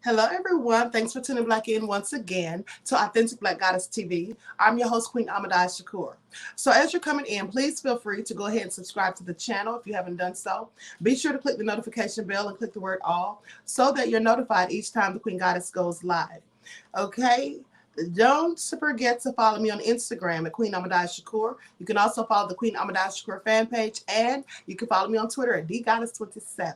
Hello, everyone. Thanks for tuning Black in once again to Authentic Black Goddess TV. I'm your host, Queen QueenASHakur. So as you're coming in, please feel free to go ahead and subscribe to the channel if you haven't done so. Be sure to click the notification bell and click the word all so that you're notified each time the Queen Goddess goes live. Okay? Don't forget to follow me on Instagram at Queen QueenASHakur. You can also follow the Queen QueenASHakur fan page, and you can follow me on Twitter at DGoddess27.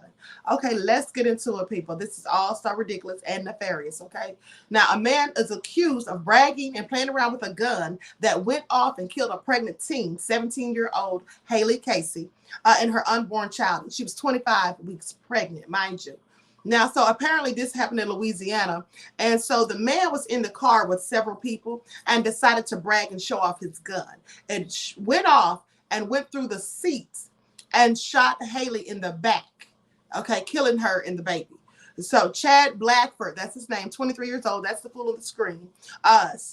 Okay, let's get into it, people. This is all so ridiculous and nefarious, okay? Now, a man is accused of bragging and playing around with a gun that went off and killed a pregnant teen, 17-year-old Haley Casey, and her unborn child. She was 25 weeks pregnant, mind you. Now, so apparently this happened in Louisiana. And so the man was in the car with several people and decided to brag and show off his gun. It went off and went through the seats and shot Haley in the back, okay, killing her and the baby. So Chad Blackford, that's his name, 23 years old. That's the fool on the screen.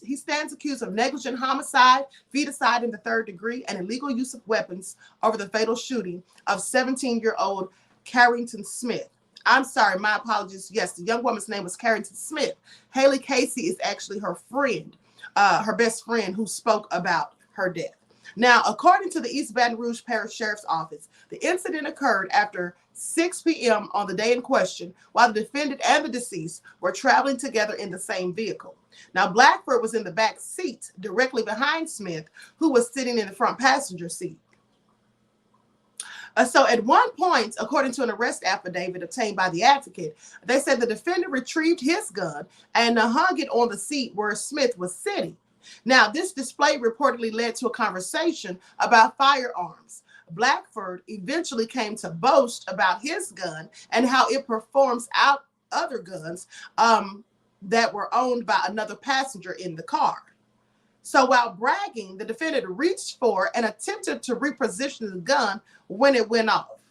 He stands accused of negligent homicide, feticide in the third degree, and illegal use of weapons over the fatal shooting of 17-year-old Carrington Smith. I'm sorry, my apologies. Yes, the young woman's name was Carrington Smith. Haley Casey is actually her friend, her best friend, who spoke about her death. Now, according to the East Baton Rouge Parish Sheriff's Office, the incident occurred after 6 p.m. on the day in question, while the defendant and the deceased were traveling together in the same vehicle. Now, Blackford was in the back seat directly behind Smith, who was sitting in the front passenger seat. So at one point, according to an arrest affidavit obtained by the advocate, they said the defendant retrieved his gun and hung it on the seat where Smith was sitting. Now, this display reportedly led to a conversation about firearms. Blackford eventually came to boast about his gun and how it performs out other guns that were owned by another passenger in the car. So while bragging, the defendant reached for and attempted to reposition the gun when it went off.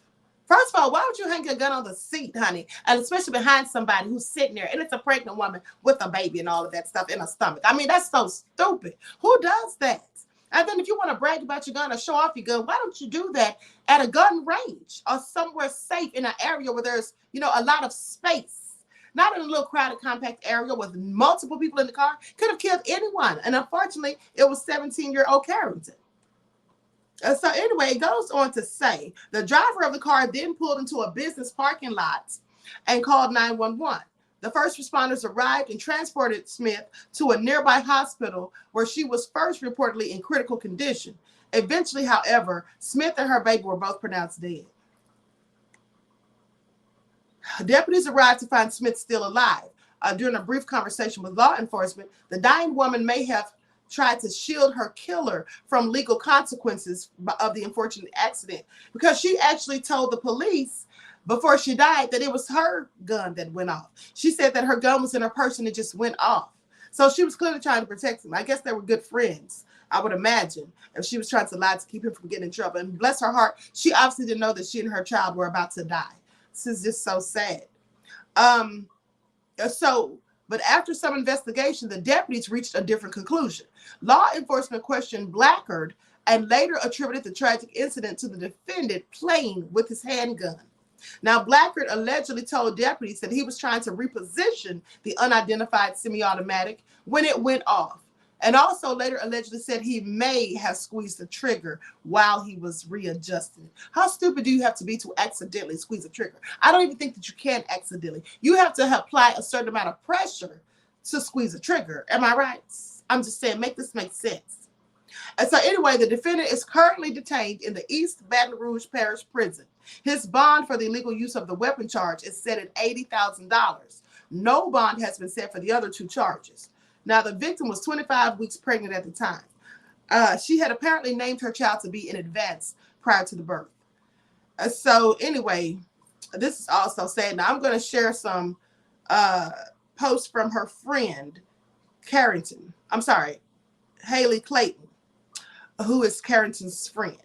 First of all, why would you hang your gun on the seat, honey? And especially behind somebody who's sitting there, and it's a pregnant woman with a baby and all of that stuff in her stomach. I mean, that's so stupid. Who does that? And then if you want to brag about your gun or show off your gun, why don't you do that at a gun range or somewhere safe in an area where there's, a lot of space? Not in a little crowded, compact area with multiple people in the car. Could have killed anyone. And unfortunately, it was 17-year-old Carrington. So anyway, it goes on to say, the driver of the car then pulled into a business parking lot and called 911. The first responders arrived and transported Smith to a nearby hospital where she was first reportedly in critical condition. Eventually, however, Smith and her baby were both pronounced dead. Deputies arrived to find Smith still alive. During a brief conversation with law enforcement, the dying woman may have tried to shield her killer from legal consequences of the unfortunate accident, because she actually told the police before she died that it was her gun that went off. She said that her gun was in her purse and it just went off. So she was clearly trying to protect him. I guess they were good friends, I would imagine, if she was trying to lie to keep him from getting in trouble. And bless her heart, she obviously didn't know that she and her child were about to die. This is just so sad. But after some investigation, the deputies reached a different conclusion. Law enforcement questioned Blackford and later attributed the tragic incident to the defendant playing with his handgun. Now, Blackford allegedly told deputies that he was trying to reposition the unidentified semi-automatic when it went off, and also later allegedly said he may have squeezed the trigger while he was readjusting. How stupid do you have to be to accidentally squeeze a trigger? I don't even think that you can accidentally. You have to apply a certain amount of pressure to squeeze a trigger. Am I right? I'm just saying, make this make sense. And so anyway, the defendant is currently detained in the East Baton Rouge Parish Prison. His bond for the illegal use of the weapon charge is set at $80,000. No bond has been set for the other two charges. Now, the victim was 25 weeks pregnant at the time. She had apparently named her child to be in advance prior to the birth. So anyway, this is also sad. Now, I'm going to share some posts from her friend, Haley Clayton, who is Carrington's friend.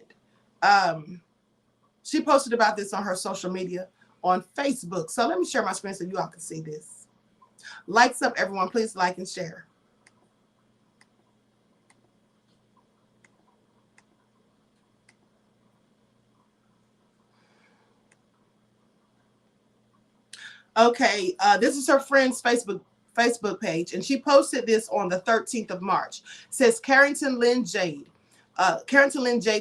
She posted about this on her social media on Facebook. So let me share my screen so you all can see this. Likes up, everyone. Please like and share. Okay, this is her friend's Facebook page, and she posted this on the 13th of March. It says Carrington Lynn Jade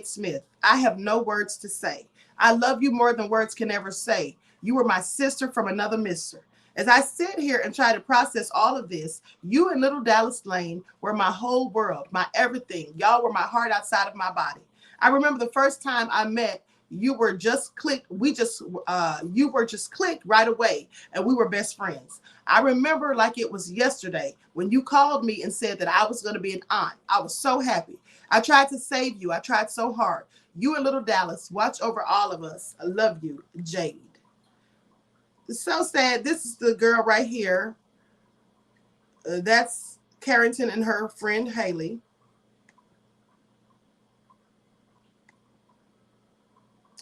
Smith. I have no words to say. I love you more than words can ever say. You were my sister from another mister. As I sit here and try to process all of this, you and little Dallas Lane were my whole world, my everything. Y'all were my heart outside of my body. I remember the first time I met, you were just clicked. You were just clicked right away, and we were best friends. I remember like it was yesterday when you called me and said that I was going to be an aunt. I was so happy. I tried to save you. I tried so hard. You and little Dallas, watch over all of us. I love you, Jade. It's so sad. This is the girl right here. That's Carrington and her friend Haley.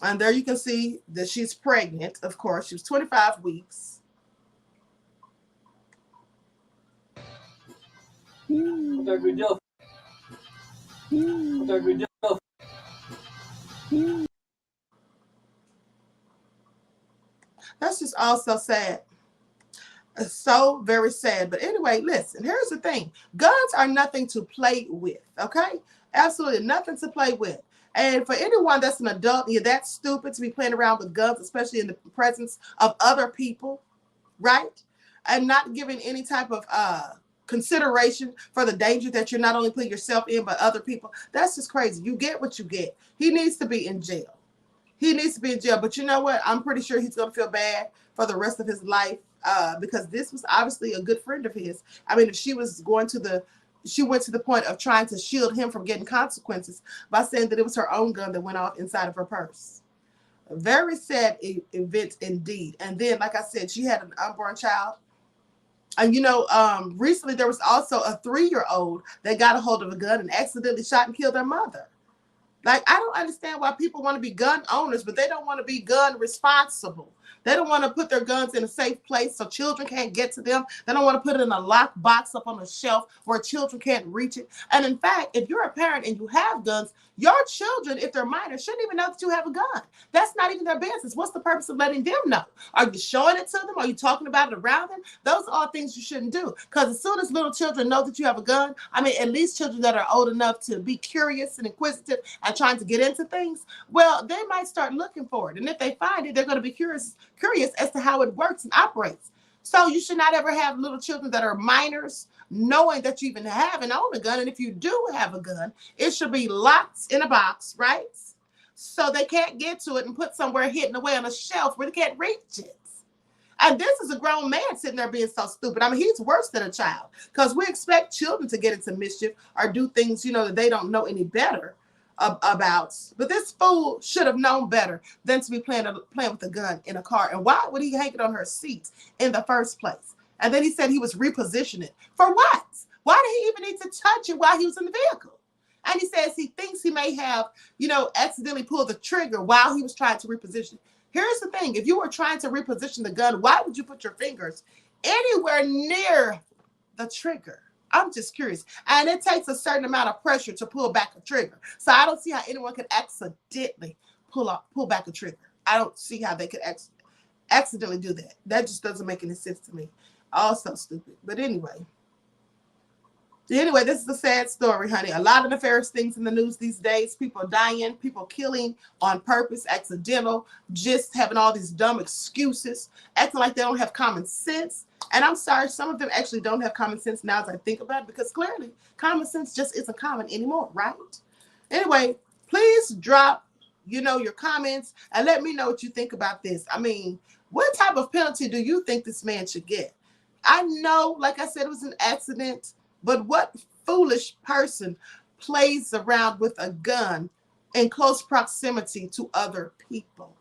And there you can see that she's pregnant, of course. She was 25 weeks. That's just also sad. It's so very sad. But anyway, listen, here's the thing. Guns are nothing to play with, okay? Absolutely nothing to play with. And for anyone that's an adult and you're that stupid to be playing around with guns, especially in the presence of other people, right? And not giving any type of consideration for the danger that you're not only putting yourself in, but other people, that's just crazy. You get what you get. He needs to be in jail. He needs to be in jail. But you know what? I'm pretty sure he's going to feel bad for the rest of his life because this was obviously a good friend of his. I mean, if she went to the point of trying to shield him from getting consequences by saying that it was her own gun that went off inside of her purse. A very sad event indeed. And then, like I said, she had an unborn child. And recently there was also a 3-year-old that got a hold of a gun and accidentally shot and killed their mother. Like, I don't understand why people want to be gun owners, but they don't want to be gun responsible. They don't want to put their guns in a safe place so children can't get to them. They don't want to put it in a locked box up on a shelf where children can't reach it. And in fact, if you're a parent and you have guns, your children, if they're minors, shouldn't even know that you have a gun. That's not even their business. What's the purpose of letting them know? Are you showing it to them? Are you talking about it around them? Those are all things you shouldn't do. Because as soon as little children know that you have a gun, I mean, at least children that are old enough to be curious and inquisitive and trying to get into things, well, they might start looking for it. And if they find it, they're going to be curious as to how it works and operates. So you should not ever have little children that are minors knowing that you even have and own a gun. And if you do have a gun, it should be locked in a box, right? So they can't get to it and put somewhere hidden away on a shelf where they can't reach it. And this is a grown man sitting there being so stupid. I mean, he's worse than a child because we expect children to get into mischief or do things, that they don't know any better about. But this fool should have known better than to be playing with a gun in a car. And why would he hang it on her seat in the first place? And then he said he was repositioning it. For what? Why did he even need to touch it while he was in the vehicle? And he says he thinks he may have, accidentally pulled the trigger while he was trying to reposition. Here's the thing. If you were trying to reposition the gun, why would you put your fingers anywhere near the trigger? I'm just curious. And it takes a certain amount of pressure to pull back a trigger. So I don't see how anyone could accidentally pull back a trigger. I don't see how they could accidentally do that. That just doesn't make any sense to me. Also stupid. But anyway, this is a sad story, honey. A lot of nefarious things in the news these days. People dying, people killing on purpose, accidental, just having all these dumb excuses, acting like they don't have common sense. And I'm sorry, some of them actually don't have common sense now as I think about it, because clearly common sense just isn't common anymore, right? Anyway, please drop, your comments and let me know what you think about this. I mean, what type of penalty do you think this man should get? I know, like I said, it was an accident, but what foolish person plays around with a gun in close proximity to other people?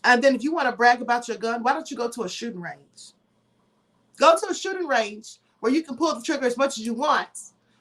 And then if you want to brag about your gun, why don't you go to a shooting range? Go to a shooting range where you can pull the trigger as much as you want,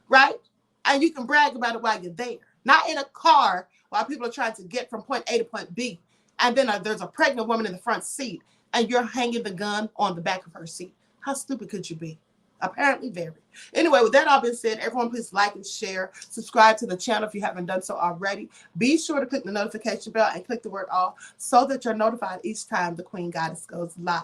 right? And you can brag about it while you're there. Not in a car while people are trying to get from point A to point B. And then there's a pregnant woman in the front seat and you're hanging the gun on the back of her seat. How stupid could you be? Apparently very. Anyway, with that all being said, everyone please like and share. Subscribe to the channel if you haven't done so already. Be sure to click the notification bell and click the word all so that you're notified each time the Queen Goddess goes live.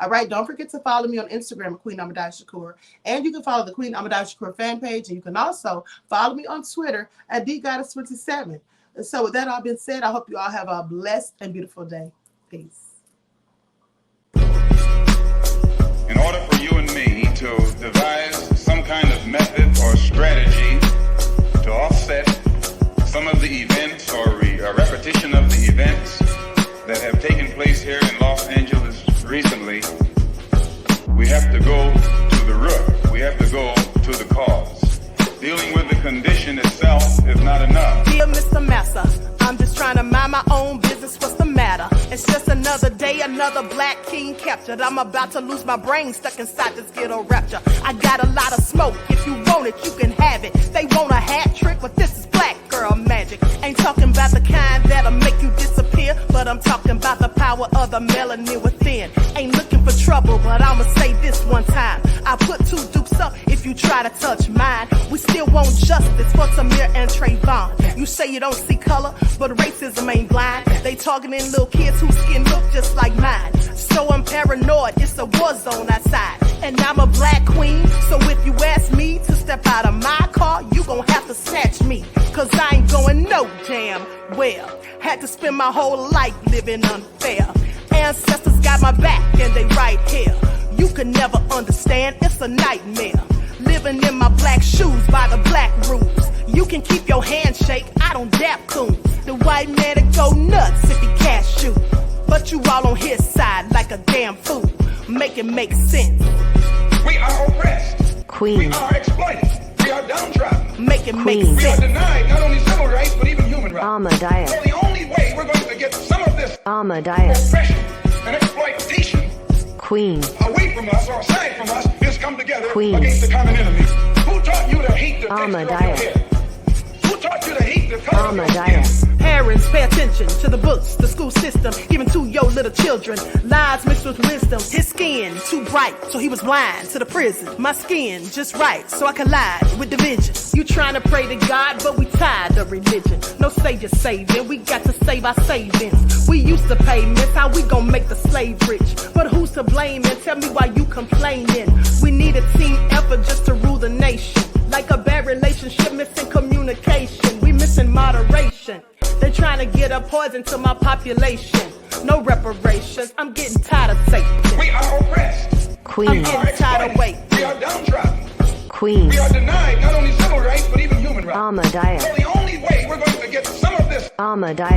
All right, don't forget to follow me on Instagram at QueenASHakur. And you can follow the QueenASHakur fan page. And you can also follow me on Twitter at DGoddess27. And so with that all being said, I hope you all have a blessed and beautiful day. Peace. In order for you and me to devise some kind of method or strategy to offset some of the events or a repetition of the events that have taken place here in Los Angeles recently, we have to go to the root. We have to go to the cause. Dealing with the condition itself is not enough. Dear Mr. Massa, I'm just trying to mind my own business. What's the matter? It's just another day, another black king captured. I'm about to lose my brain, stuck inside this ghetto rapture. I got a lot of smoke. If you want it, you can have it. They want a hat trick, but this is black girl magic. Ain't talking about the kind that'll make you disappear, but I'm talking about the power of the melanin within. Ain't looking for trouble, but I'ma say this one time. I put 2 dukes up if you try to touch mine. We still want justice for Samir and Trayvon. You say you don't see color, but racism ain't blind. They targeting little kids whose skin look just like mine. So I'm paranoid, it's a war zone outside. And I'm a black queen, so if you ask me to step out of my car, you gon' have to snatch me. Cause I ain't going no damn well. Had to spend my whole life living unfair. Ancestors got my back and they right here. You can never understand, it's a nightmare. Living in my black shoes by the black rules. You can keep your handshake, I don't dap coons. The white man to go nuts if he cash you. But you all on his side like a damn fool. Make it make sense. We are oppressed. Queen. We are exploited. We are downtrodden. Make it make Queen. We are sense. denied not only civil rights, but even human rights. Amadeus. So the only way we're going to get some of this Amadeus. oppression and exploitation Queen. away from us or aside from us is come together Queen. against the common enemy. Who taught you to hate the texture of your Amadeus. hair? Who taught you to hate the color of your Amadeus. skin? Parents, pay attention to the books, the school system, even to your little children. Lies mixed with wisdom. His skin too bright, so he was blind to the prison. My skin just right, so I collide with division. You trying to pray to God, but we tired of religion. No savior saving, we got to save our savings. We used to pay myths, how we gon' make the slave rich? But who's to blame, and tell me why you complaining? We need a team effort just to rule the nation. Like a bad relationship, missing communication. We missing moderation. They're trying to get a poison to my population. No reparations. I'm getting tired of Satan. We are oppressed. Queen. I'm getting tired of waiting. We are downtrodden. Queen. We are denied not only civil rights, but even human rights. Amadeus. So the only way we're going to get some of this Amadeus.